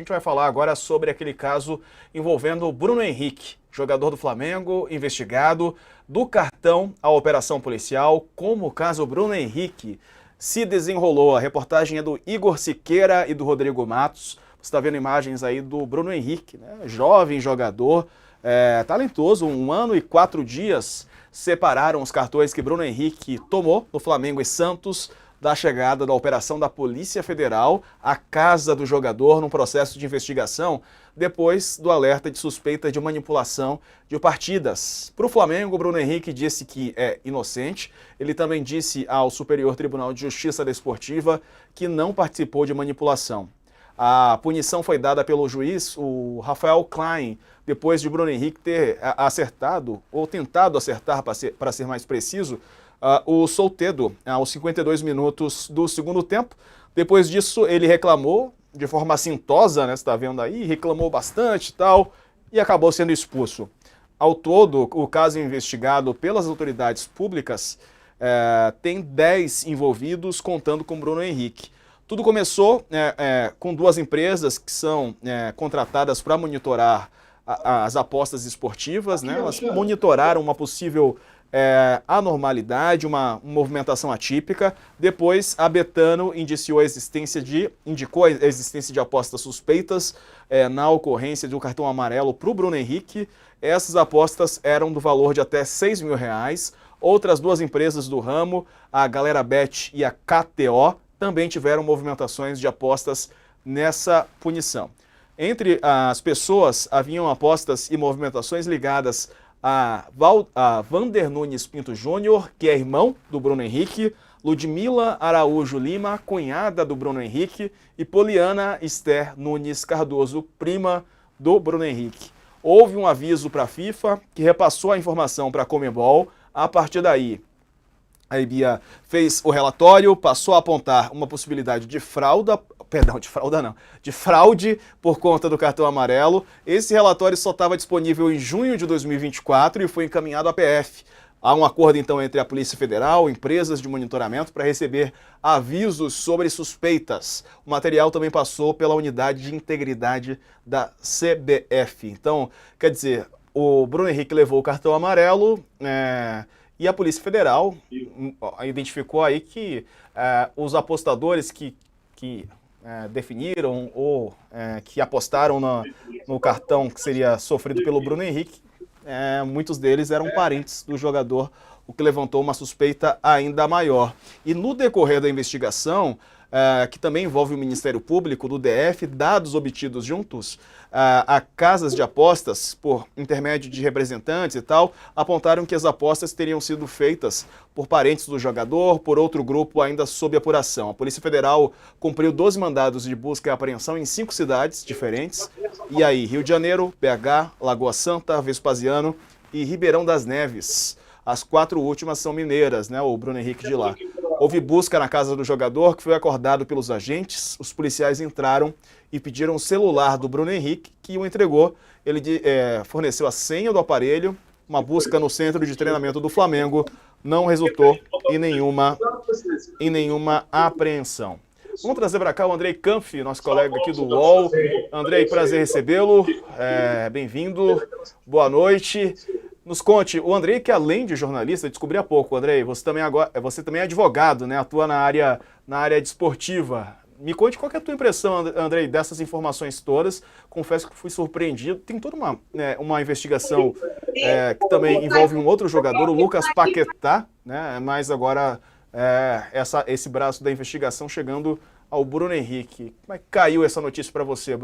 A gente vai falar agora sobre aquele caso envolvendo o Bruno Henrique, jogador do Flamengo, investigado do cartão à operação policial, como o caso Bruno Henrique se desenrolou. A reportagem é do Igor Siqueira e do Rodrigo Matos. Você está vendo imagens aí do Bruno Henrique, né? Jovem jogador, talentoso, 1 ano e 4 dias separaram os cartões que Bruno Henrique tomou no Flamengo e Santos da chegada da operação da Polícia Federal à casa do jogador num processo de investigação depois do alerta de suspeita de manipulação de partidas. Para o Flamengo, Bruno Henrique disse que é inocente. Ele também disse ao Superior Tribunal de Justiça Desportiva que não participou de manipulação. A punição foi dada pelo juiz, o Rafael Klein, depois de Bruno Henrique ter acertado, ou tentado acertar, para ser mais preciso, o Soteldo, aos 52 minutos do segundo tempo. Depois disso, ele reclamou de forma assintosa, né, você está vendo aí, reclamou bastante e tal, e acabou sendo expulso. Ao todo, o caso investigado pelas autoridades públicas tem 10 envolvidos, contando com Bruno Henrique. Tudo começou com 2 empresas que são contratadas para monitorar as apostas esportivas, né? Elas monitoraram uma possível anormalidade, uma movimentação atípica. Depois, a Betano indicou a existência de apostas suspeitas na ocorrência de um cartão amarelo para o Bruno Henrique. Essas apostas eram do valor de até R$6 mil. Outras 2 empresas do ramo, a Galera Bet e a KTO, também tiveram movimentações de apostas nessa punição. Entre as pessoas, haviam apostas e movimentações ligadas a Vander Nunes Pinto Júnior, que é irmão do Bruno Henrique, Ludmila Araújo Lima, cunhada do Bruno Henrique, e Poliana Esther Nunes Cardoso, prima do Bruno Henrique. Houve um aviso para a FIFA, que repassou a informação para a Conmebol. A partir daí, a EBIA fez o relatório, passou a apontar uma possibilidade de fraude por conta do cartão amarelo. Esse relatório só estava disponível em junho de 2024 e foi encaminhado à PF. Há um acordo, então, entre a Polícia Federal, empresas de monitoramento, para receber avisos sobre suspeitas. O material também passou pela Unidade de Integridade da CBF. Então, quer dizer, o Bruno Henrique levou o cartão amarelo, e a Polícia Federal identificou aí que os apostadores que definiram ou que apostaram no cartão que seria sofrido pelo Bruno Henrique, muitos deles eram parentes do jogador, o que levantou uma suspeita ainda maior. E no decorrer da investigação, que também envolve o Ministério Público do DF, dados obtidos juntos a casas de apostas, por intermédio de representantes e tal, apontaram que as apostas teriam sido feitas por parentes do jogador, por outro grupo ainda sob apuração. A Polícia Federal cumpriu 12 mandados de busca e apreensão em 5 cidades diferentes. E aí, Rio de Janeiro, BH, Lagoa Santa, Vespasiano e Ribeirão das Neves. As 4 últimas são mineiras, né? O Bruno Henrique de lá. Houve busca na casa do jogador, que foi acordado pelos agentes. Os policiais entraram e pediram o celular do Bruno Henrique, que o entregou. Ele forneceu a senha do aparelho. Uma busca no centro de treinamento do Flamengo não resultou em nenhuma apreensão. Vamos trazer para cá o Andrei Kampf, nosso colega aqui do UOL. Andrei, prazer recebê-lo. Bem-vindo. Boa noite. Nos conte, o Andrei, que além de jornalista, descobri há pouco, Andrei, você também é advogado, né? Atua na área desportiva. Me conte qual que é a tua impressão, Andrei, dessas informações todas. Confesso que fui surpreendido. Tem toda uma investigação que também envolve um outro jogador, o Lucas Paquetá, né? Mas agora esse braço da investigação chegando ao Bruno Henrique. Como é que caiu essa notícia para você,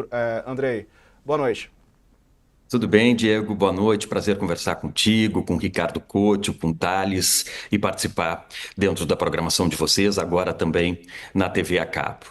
Andrei? Boa noite. Tudo bem, Diego? Boa noite. Prazer conversar contigo, com o Ricardo Couto, com o Thales e participar dentro da programação de vocês, agora também na TV a cabo.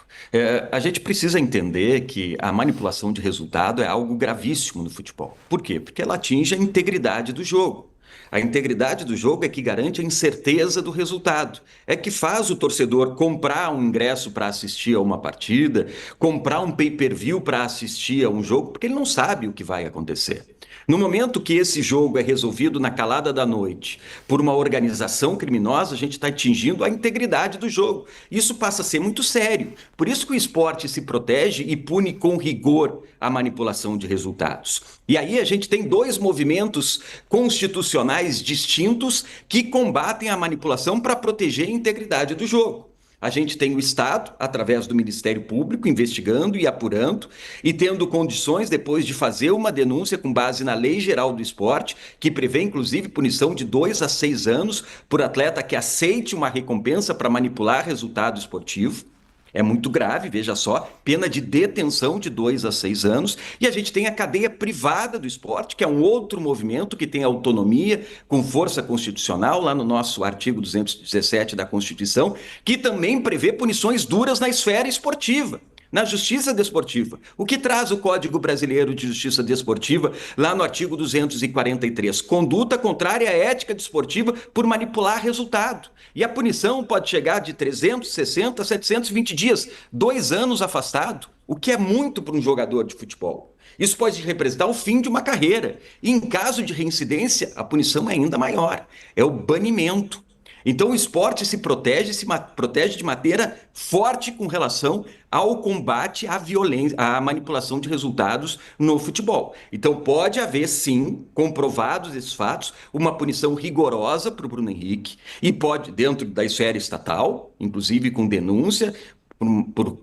A gente precisa entender que a manipulação de resultado é algo gravíssimo no futebol. Por quê? Porque ela atinge a integridade do jogo. A integridade do jogo é que garante a incerteza do resultado. É que faz o torcedor comprar um ingresso para assistir a uma partida, comprar um pay-per-view para assistir a um jogo, porque ele não sabe o que vai acontecer. No momento que esse jogo é resolvido na calada da noite por uma organização criminosa, a gente está atingindo a integridade do jogo. Isso passa a ser muito sério. Por isso que o esporte se protege e pune com rigor a manipulação de resultados. E aí a gente tem dois movimentos constitucionais distintos que combatem a manipulação para proteger a integridade do jogo. A gente tem o Estado, através do Ministério Público, investigando e apurando, e tendo condições, depois de fazer uma denúncia com base na Lei Geral do Esporte, que prevê, inclusive, punição de 2 a 6 anos por atleta que aceite uma recompensa para manipular resultado esportivo. É muito grave, veja só, pena de detenção de 2 a 6 anos. E a gente tem a cadeia privada do esporte, que é um outro movimento que tem autonomia, com força constitucional, lá no nosso artigo 217 da Constituição, que também prevê punições duras na esfera esportiva. Na justiça desportiva. O que traz o Código Brasileiro de Justiça Desportiva, lá no artigo 243? Conduta contrária à ética desportiva por manipular resultado. E a punição pode chegar de 360 a 720 dias, 2 anos afastado, o que é muito para um jogador de futebol. Isso pode representar o fim de uma carreira. E em caso de reincidência, a punição é ainda maior. É o banimento. Então o esporte se protege de maneira forte com relação ao combate à violência, à manipulação de resultados no futebol. Então pode haver, sim, comprovados esses fatos, uma punição rigorosa para o Bruno Henrique e pode, dentro da esfera estatal, inclusive com denúncia,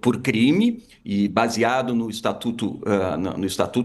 por crime e baseado no estatuto,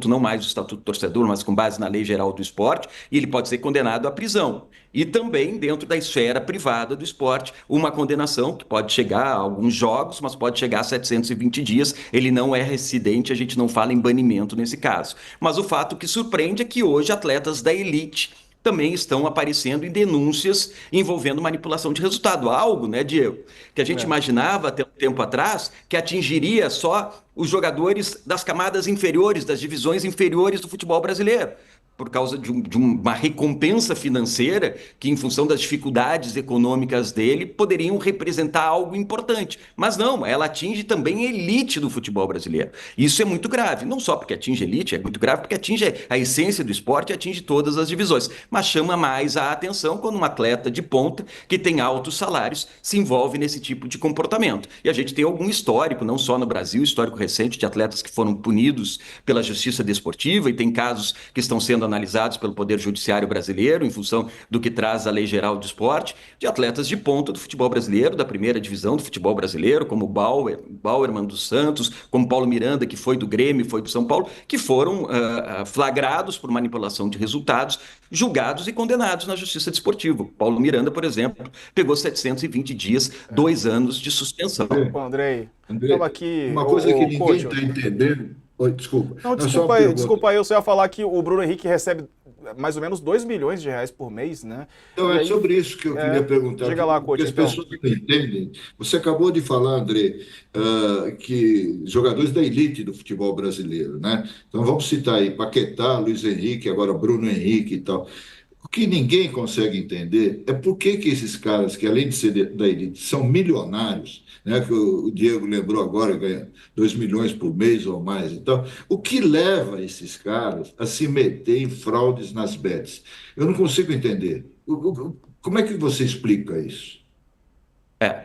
não mais o estatuto do torcedor, mas com base na Lei Geral do Esporte, e ele pode ser condenado à prisão. E também dentro da esfera privada do esporte, uma condenação que pode chegar a alguns jogos, mas pode chegar a 720 dias. Ele não é residente, a gente não fala em banimento nesse caso. Mas o fato que surpreende é que hoje atletas da elite também estão aparecendo em denúncias envolvendo manipulação de resultado. Algo, né, Diego, que a gente imaginava até um tempo atrás que atingiria só os jogadores das camadas inferiores, das divisões inferiores do futebol brasileiro, por causa de uma recompensa financeira que, em função das dificuldades econômicas dele, poderiam representar algo importante. Mas não, ela atinge também a elite do futebol brasileiro. Isso é muito grave, não só porque atinge a elite, é muito grave porque atinge a essência do esporte e atinge todas as divisões. Mas chama mais a atenção quando um atleta de ponta, que tem altos salários, se envolve nesse tipo de comportamento. E a gente tem algum histórico, não só no Brasil, histórico recente de atletas que foram punidos pela justiça desportiva, e tem casos que estão sendo analisados pelo Poder Judiciário brasileiro, em função do que traz a Lei Geral do Esporte, de atletas de ponta do futebol brasileiro, da primeira divisão do futebol brasileiro, como Bauerman dos Santos, como Paulo Miranda, que foi do Grêmio, foi do São Paulo, que foram flagrados por manipulação de resultados, julgados e condenados na Justiça Desportiva. Paulo Miranda, por exemplo, pegou 720 dias, 2 anos de suspensão. Andrei, André, aqui, uma coisa que ninguém coach. está entendendo. Oi, desculpa. Não, Não, só uma desculpa aí, eu só ia falar que o Bruno Henrique recebe mais ou menos 2 milhões de reais por mês, né? Então, E é aí, sobre isso que eu queria perguntar. diga lá, Porque coach, as então. pessoas não entendem. Você acabou de falar, André, que jogadores da elite do futebol brasileiro, né? Então, vamos citar aí Paquetá, Luiz Henrique, agora Bruno Henrique e tal. O que ninguém consegue entender é por que esses caras, que além de ser da elite, são milionários, né? Que o Diego lembrou agora, ganha 2 milhões por mês ou mais. Então, o que leva esses caras a se meter em fraudes nas bets? Eu não consigo entender. Como é que você explica isso?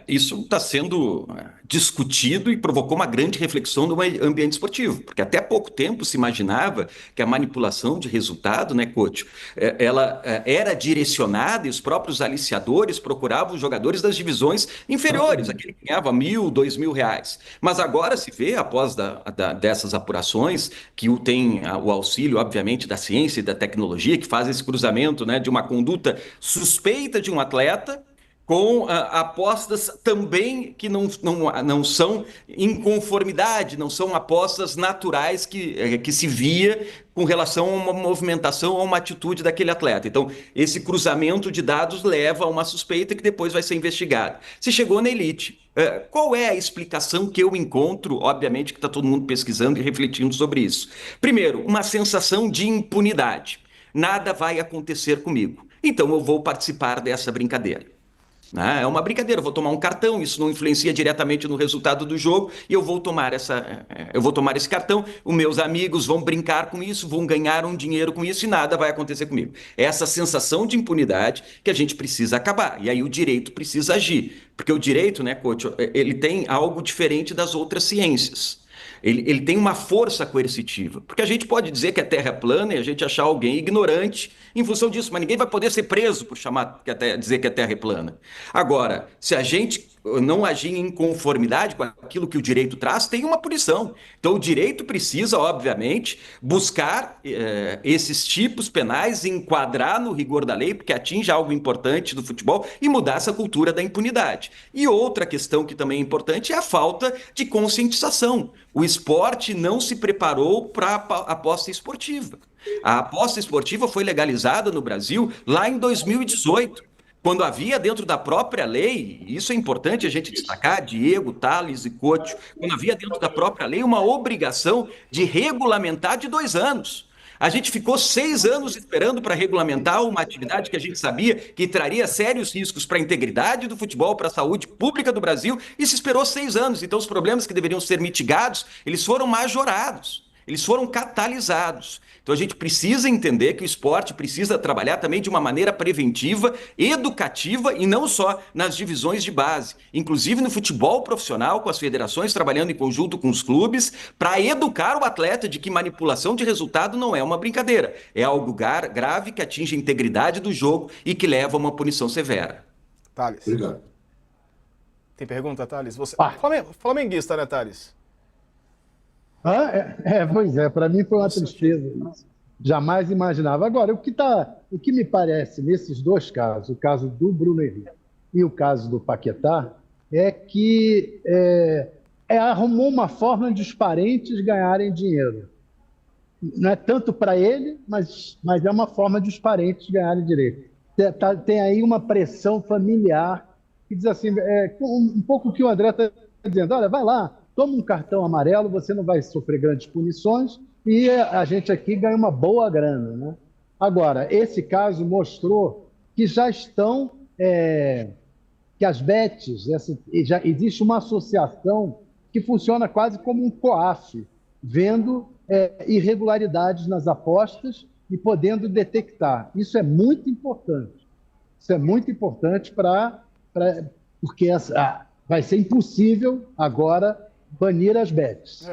Isso está sendo discutido e provocou uma grande reflexão no ambiente esportivo, porque até pouco tempo se imaginava que a manipulação de resultado, né, coach, ela era direcionada e os próprios aliciadores procuravam os jogadores das divisões inferiores, aquele que ganhava 1.000, 2.000 reais. Mas agora se vê, após dessas apurações, que tem o auxílio, obviamente, da ciência e da tecnologia, que faz esse cruzamento, né, de uma conduta suspeita de um atleta com apostas também que não são em conformidade, não são apostas naturais que se via com relação a uma movimentação, a uma atitude daquele atleta. Então, esse cruzamento de dados leva a uma suspeita que depois vai ser investigada. Se chegou na elite, qual é a explicação que eu encontro? Obviamente que está todo mundo pesquisando e refletindo sobre isso. Primeiro, uma sensação de impunidade. Nada vai acontecer comigo. então eu vou participar dessa brincadeira. É uma brincadeira, eu vou tomar um cartão, isso não influencia diretamente no resultado do jogo, e eu vou tomar esse cartão, os meus amigos vão brincar com isso, vão ganhar um dinheiro com isso e nada vai acontecer comigo. É essa sensação de impunidade que a gente precisa acabar, e aí o direito precisa agir, porque o direito, né, coach, ele tem algo diferente das outras ciências. Ele tem uma força coercitiva, porque a gente pode dizer que a Terra é plana e a gente achar alguém ignorante em função disso, mas ninguém vai poder ser preso por dizer que a Terra é plana. Agora, se a gente não agir em conformidade com aquilo que o direito traz, tem uma punição. Então, o direito precisa, obviamente, buscar esses tipos penais, enquadrar no rigor da lei, porque atinge algo importante do futebol, e mudar essa cultura da impunidade. E outra questão que também é importante é a falta de conscientização. O esporte não se preparou para a aposta esportiva. A aposta esportiva foi legalizada no Brasil lá em 2018. Quando havia dentro da própria lei, isso é importante a gente destacar, Diego, Tales e Coach, quando havia dentro da própria lei uma obrigação de regulamentar de 2 anos. A gente ficou 6 anos esperando para regulamentar uma atividade que a gente sabia que traria sérios riscos para a integridade do futebol, para a saúde pública do Brasil, e se esperou 6 anos. Então os problemas que deveriam ser mitigados, eles foram majorados, eles foram catalisados. Então a gente precisa entender que o esporte precisa trabalhar também de uma maneira preventiva, educativa e não só nas divisões de base, inclusive no futebol profissional, com as federações trabalhando em conjunto com os clubes, para educar o atleta de que manipulação de resultado não é uma brincadeira, é algo grave que atinge a integridade do jogo e que leva a uma punição severa. Thales. Obrigado. Tem pergunta, Thales? Você... Flamenguista, né, Thales? Pois é, para mim foi uma tristeza. Jamais imaginava. Agora, o que me parece nesses 2 casos, o caso do Bruno Henrique e o caso do Paquetá, é que arrumou uma forma de os parentes ganharem dinheiro. Não é tanto para ele, mas é uma forma de os parentes ganharem direito. Tem aí uma pressão familiar que diz assim, um pouco o que o André está dizendo, olha, vai lá, toma um cartão amarelo, você não vai sofrer grandes punições e a gente aqui ganha uma boa grana, né? Agora, esse caso mostrou que já estão, que as bets, já existe uma associação que funciona quase como um COAF, vendo irregularidades nas apostas e podendo detectar. Isso é muito importante. Isso é muito importante porque vai ser impossível agora banir as bets.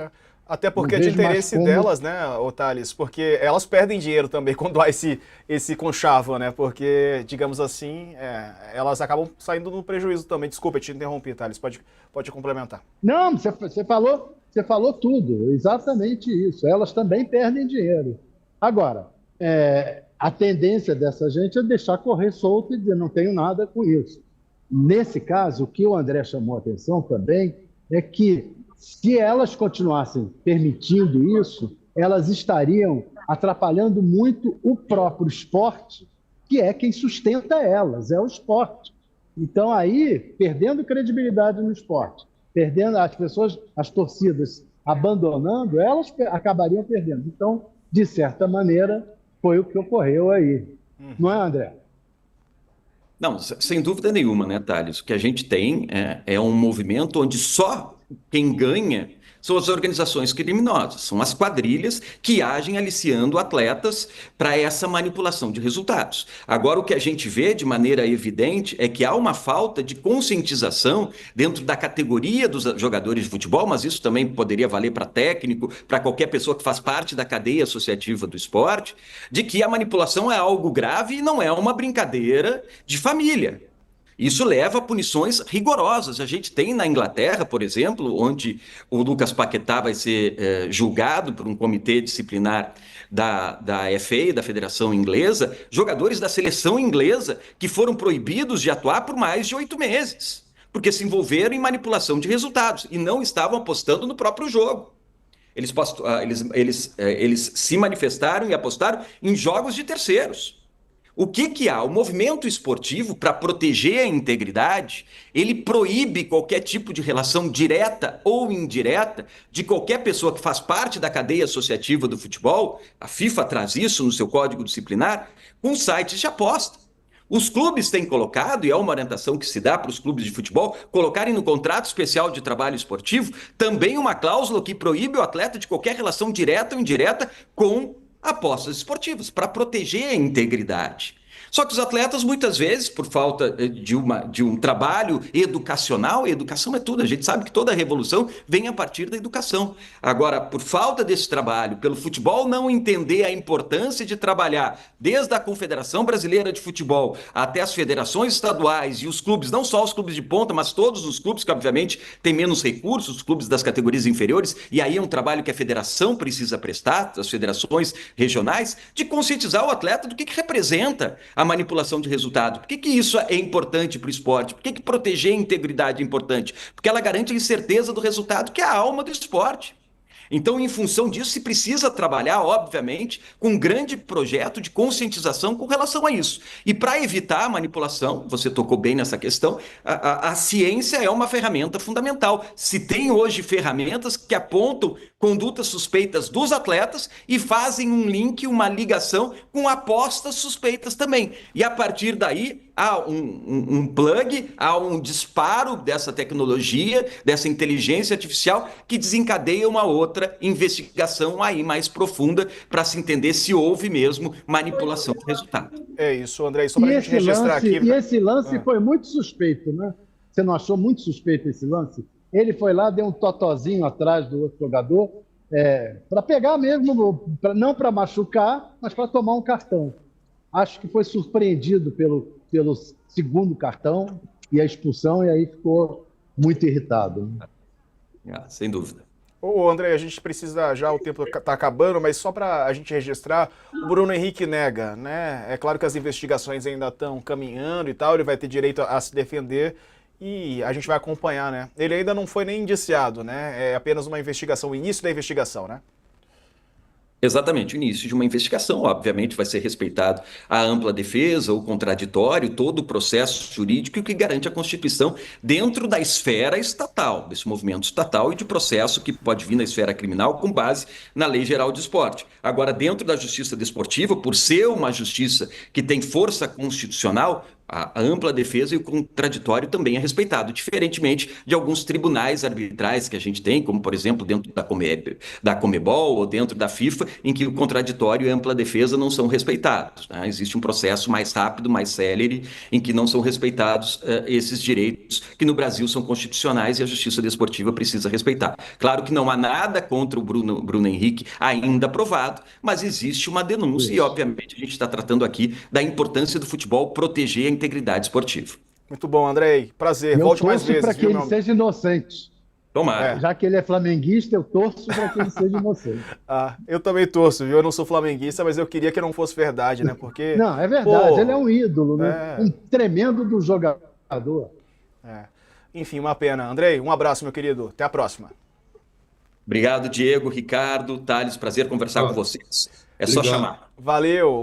Até porque é de interesse delas, né, Thales? Porque elas perdem dinheiro também quando há esse conchavo, né? Porque, digamos assim, elas acabam saindo no prejuízo também. Desculpa, eu te interrompi, Thales. Pode complementar. Não, você falou tudo. Exatamente isso. Elas também perdem dinheiro. Agora, a tendência dessa gente é deixar correr solto e dizer não tenho nada com isso. Nesse caso, o que o André chamou a atenção também é que se elas continuassem permitindo isso, elas estariam atrapalhando muito o próprio esporte, que é quem sustenta elas, é o esporte. Então, aí, perdendo credibilidade no esporte, perdendo as pessoas, as torcidas abandonando, elas acabariam perdendo. Então, de certa maneira, foi o que ocorreu aí. Não é, André? Não, sem dúvida nenhuma, né, Thales? O que a gente tem é um movimento onde só quem ganha são as organizações criminosas, são as quadrilhas que agem aliciando atletas para essa manipulação de resultados. Agora, o que a gente vê de maneira evidente é que há uma falta de conscientização dentro da categoria dos jogadores de futebol, mas isso também poderia valer para técnico, para qualquer pessoa que faz parte da cadeia associativa do esporte, de que a manipulação é algo grave e não é uma brincadeira de família. Isso leva a punições rigorosas. A gente tem na Inglaterra, por exemplo, onde o Lucas Paquetá vai ser julgado por um comitê disciplinar da FA, da Federação Inglesa, jogadores da seleção inglesa que foram proibidos de atuar por mais de 8 meses, porque se envolveram em manipulação de resultados e não estavam apostando no próprio jogo. Eles se manifestaram e apostaram em jogos de terceiros. O que há? O movimento esportivo, para proteger a integridade, ele proíbe qualquer tipo de relação direta ou indireta de qualquer pessoa que faz parte da cadeia associativa do futebol, a FIFA traz isso no seu código disciplinar, com sites de aposta. Os clubes têm colocado, e é uma orientação que se dá para os clubes de futebol, colocarem no contrato especial de trabalho esportivo também uma cláusula que proíbe o atleta de qualquer relação direta ou indireta com apostas esportivas, para proteger a integridade. Só que os atletas, muitas vezes, por falta de um trabalho educacional, e educação é tudo, a gente sabe que toda revolução vem a partir da educação. Agora, por falta desse trabalho, pelo futebol não entender a importância de trabalhar desde a Confederação Brasileira de Futebol até as federações estaduais e os clubes, não só os clubes de ponta, mas todos os clubes que, obviamente, têm menos recursos, os clubes das categorias inferiores, e aí é um trabalho que a federação precisa prestar, as federações regionais, de conscientizar o atleta do que representa a manipulação de resultado. Por que isso é importante para o esporte? Por que proteger a integridade é importante? Porque ela garante a incerteza do resultado, que é a alma do esporte. Então, em função disso, se precisa trabalhar, obviamente, com um grande projeto de conscientização com relação a isso. E para evitar a manipulação, você tocou bem nessa questão, a ciência é uma ferramenta fundamental. Se tem hoje ferramentas que apontam condutas suspeitas dos atletas e fazem um link, uma ligação com apostas suspeitas também. E a partir daí, há um plug, há um disparo dessa tecnologia, dessa inteligência artificial que desencadeia uma outra investigação aí mais profunda para se entender se houve mesmo manipulação de resultado. É isso, André. Só para a gente registrar aqui. E esse lance foi muito suspeito, né? Você não achou muito suspeito esse lance? Ele foi lá, deu um totozinho atrás do outro jogador, para pegar mesmo, não para machucar, mas para tomar um cartão. Acho que foi surpreendido pelo segundo cartão e a expulsão, e aí ficou muito irritado. Sem dúvida. Ô, André, a gente precisa já, o tempo está acabando, mas só para a gente registrar, o Bruno Henrique nega, né? É claro que as investigações ainda estão caminhando e tal, ele vai ter direito a se defender e a gente vai acompanhar, né? Ele ainda não foi nem indiciado, né? É apenas uma investigação, o início da investigação, né? Exatamente, o início de uma investigação, obviamente vai ser respeitado a ampla defesa, o contraditório, todo o processo jurídico que garante a Constituição dentro da esfera estatal, desse movimento estatal e de processo que pode vir na esfera criminal com base na Lei Geral de Esporte. Agora, dentro da justiça desportiva, por ser uma justiça que tem força constitucional, a ampla defesa e o contraditório também é respeitado, diferentemente de alguns tribunais arbitrais que a gente tem, como, por exemplo, dentro da Comebol ou dentro da FIFA, em que o contraditório e a ampla defesa não são respeitados, né? Existe um processo mais rápido, mais célere, em que não são respeitados esses direitos que no Brasil são constitucionais e a justiça desportiva precisa respeitar. Claro que não há nada contra o Bruno Henrique ainda provado, mas existe uma denúncia e, obviamente, a gente está tratando aqui da importância do futebol proteger a integridade esportiva. Muito bom, Andrei. Prazer. Volte mais vezes. Para que ele seja inocente. Tomara. Já que ele é flamenguista, eu torço para que ele seja inocente. Eu também torço, viu? Eu não sou flamenguista, mas eu queria que não fosse verdade, né? Porque... Não, é verdade. Ele é um ídolo, né? Um tremendo do jogador. Enfim, uma pena. Andrei, um abraço, meu querido. Até a próxima. Obrigado, Diego, Ricardo, Thales. Prazer conversar com vocês. É só chamar. Valeu.